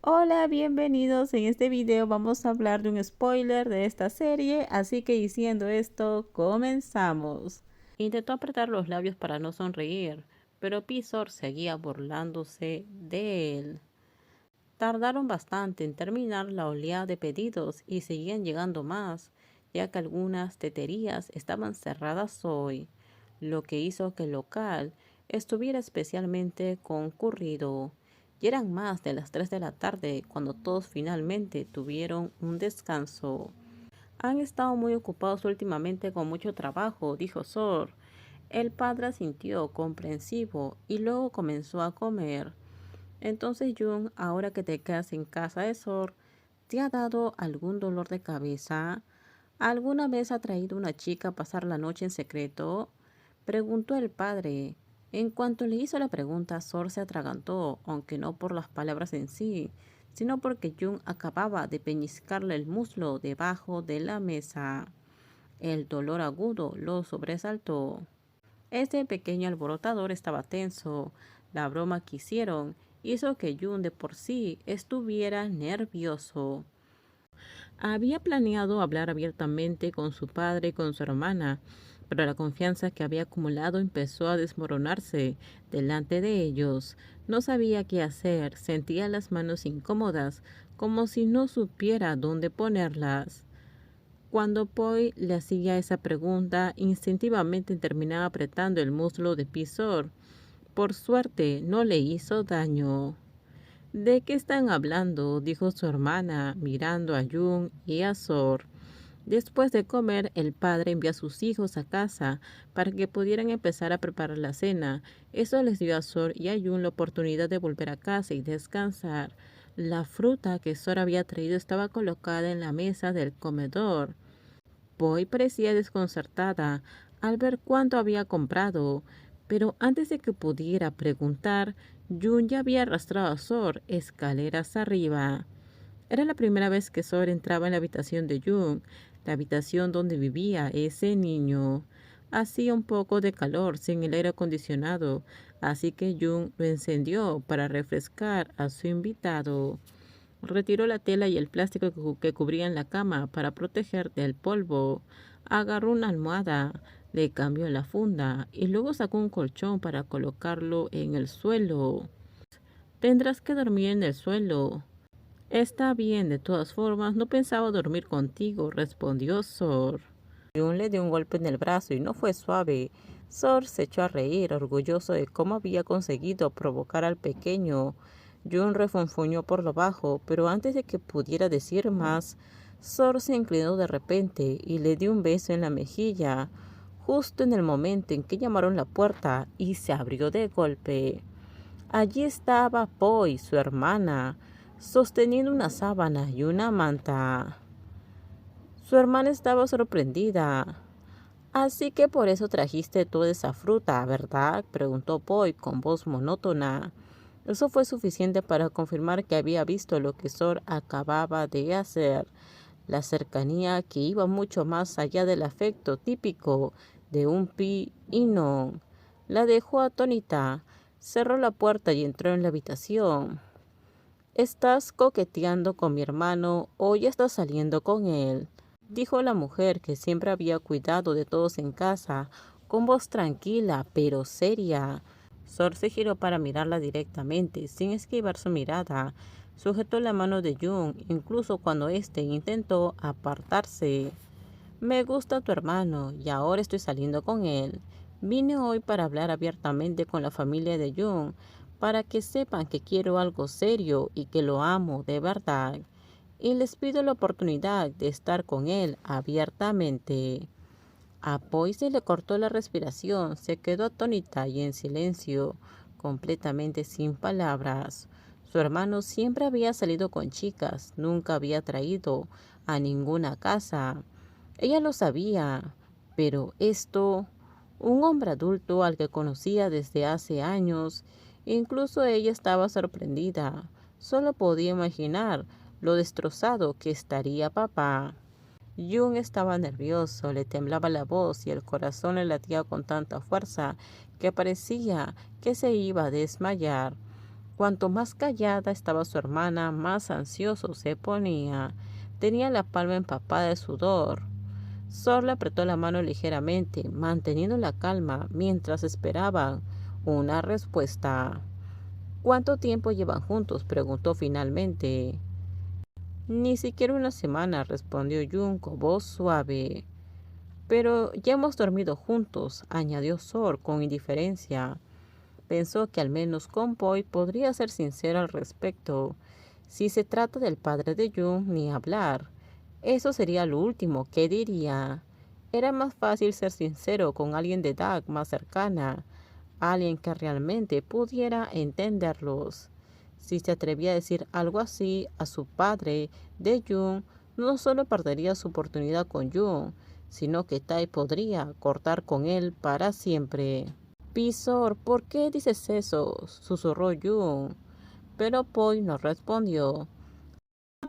Hola, bienvenidos. En este video vamos a hablar de un spoiler de esta serie, así que diciendo esto, comenzamos. Intentó apretar los labios para no sonreír, pero Pizor seguía burlándose de él. Tardaron bastante en terminar la oleada de pedidos y seguían llegando más, ya que algunas teterías estaban cerradas hoy, lo que hizo que el local estuviera especialmente concurrido. Y eran más de las 3 de la tarde cuando todos finalmente tuvieron un descanso. Han estado muy ocupados últimamente con mucho trabajo, dijo Sor. El padre asintió comprensivo y luego comenzó a comer. Entonces, Jung, ahora que te quedas en casa de Sor, ¿te ha dado algún dolor de cabeza? ¿Alguna vez ha traído una chica a pasar la noche en secreto? Preguntó el padre. En cuanto le hizo la pregunta, Sor se atragantó, aunque no por las palabras en sí, sino porque Jung acababa de peñiscarle el muslo debajo de la mesa. El dolor agudo lo sobresaltó. Este pequeño alborotador estaba tenso. La broma que hicieron hizo que Jun de por sí estuviera nervioso. Había planeado hablar abiertamente con su padre y con su hermana, pero la confianza que había acumulado empezó a desmoronarse delante de ellos. No sabía qué hacer, sentía las manos incómodas, como si no supiera dónde ponerlas. Cuando Poi le hacía esa pregunta, instintivamente terminaba apretando el muslo de Pisor. Por suerte, no le hizo daño. ¿De qué están hablando?, dijo su hermana, mirando a Jung y a Sor. Después de comer, el padre envió a sus hijos a casa para que pudieran empezar a preparar la cena. Eso les dio a Sor y a Jung la oportunidad de volver a casa y descansar. La fruta que Sor había traído estaba colocada en la mesa del comedor. Boy parecía desconcertada al ver cuánto había comprado, pero antes de que pudiera preguntar, Jun ya había arrastrado a Sor escaleras arriba. Era la primera vez que Sor entraba en la habitación de Jun, la habitación donde vivía ese niño. Hacía un poco de calor sin el aire acondicionado, así que Jun lo encendió para refrescar a su invitado. Retiró la tela y el plástico que cubrían la cama para proteger del polvo. Agarró una almohada, le cambió la funda y luego sacó un colchón para colocarlo en el suelo. Tendrás que dormir en el suelo. Está bien, de todas formas, no pensaba dormir contigo, respondió Sor. Jun le dio un golpe en el brazo y no fue suave. Sor se echó a reír, orgulloso de cómo había conseguido provocar al pequeño. Jun refunfuñó por lo bajo, pero antes de que pudiera decir más, Sor se inclinó de repente y le dio un beso en la mejilla, justo en el momento en que llamaron la puerta y se abrió de golpe. Allí estaba Poi, su hermana, sosteniendo una sábana y una manta. Su hermana estaba sorprendida. Así que por eso trajiste toda esa fruta, ¿verdad?, preguntó Poi con voz monótona. Eso fue suficiente para confirmar que había visto lo que Sor acababa de hacer. La cercanía que iba mucho más allá del afecto típico de un pi y no. La dejó atónita. Cerró la puerta y entró en la habitación. ¿Estás coqueteando con mi hermano o ya estás saliendo con él?, dijo la mujer que siempre había cuidado de todos en casa, con voz tranquila pero seria. Sor se giró para mirarla directamente, sin esquivar su mirada. Sujetó la mano de Jung, incluso cuando éste intentó apartarse. Me gusta tu hermano y ahora estoy saliendo con él. Vine hoy para hablar abiertamente con la familia de Jung, para que sepan que quiero algo serio y que lo amo de verdad. Y les pido la oportunidad de estar con él abiertamente. A Poi se le cortó la respiración, se quedó atónita y en silencio, completamente sin palabras. Su hermano siempre había salido con chicas, nunca había traído a ninguna casa. Ella lo sabía, pero esto, un hombre adulto al que conocía desde hace años, incluso ella estaba sorprendida. Solo podía imaginar lo destrozado que estaría papá. Jung estaba nervioso, le temblaba la voz y el corazón le latía con tanta fuerza que parecía que se iba a desmayar. Cuanto más callada estaba su hermana, más ansioso se ponía. Tenía la palma empapada de sudor. Sol le apretó la mano ligeramente, manteniendo la calma mientras esperaban una respuesta. ¿Cuánto tiempo llevan juntos?, preguntó finalmente. Ni siquiera una semana, respondió Jung con voz suave. Pero ya hemos dormido juntos, añadió Sor con indiferencia. Pensó que al menos Convoy podría ser sincero al respecto. Si se trata del padre de Jung, ni hablar. Eso sería lo último que diría. Era más fácil ser sincero con alguien de edad más cercana, alguien que realmente pudiera entenderlos. Si se atrevía a decir algo así a su padre de Jung, no solo perdería su oportunidad con Jung, sino que Tai podría cortar con él para siempre. Pisor, ¿por qué dices eso?, susurró Jung, pero Poi no respondió.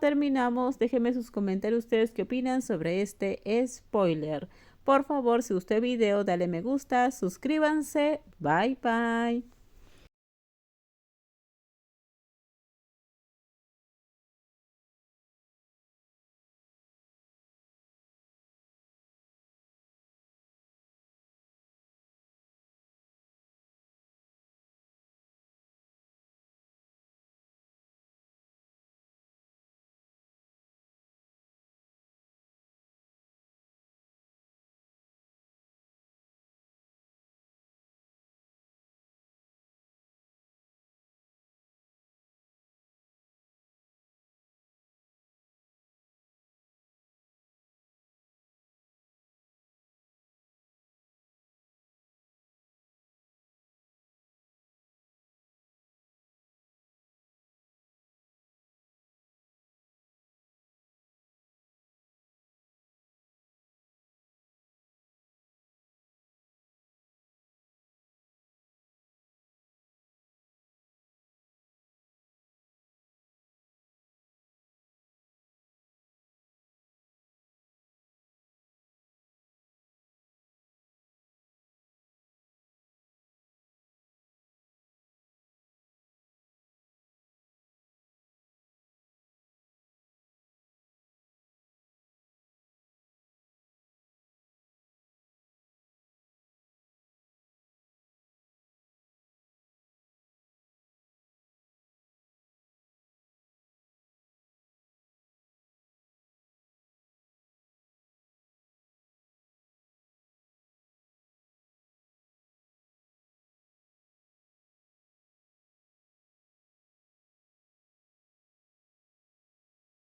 Terminamos, déjenme sus comentarios ustedes qué opinan sobre este spoiler. Por favor, si gustó el video, dale me gusta, suscríbanse, bye bye.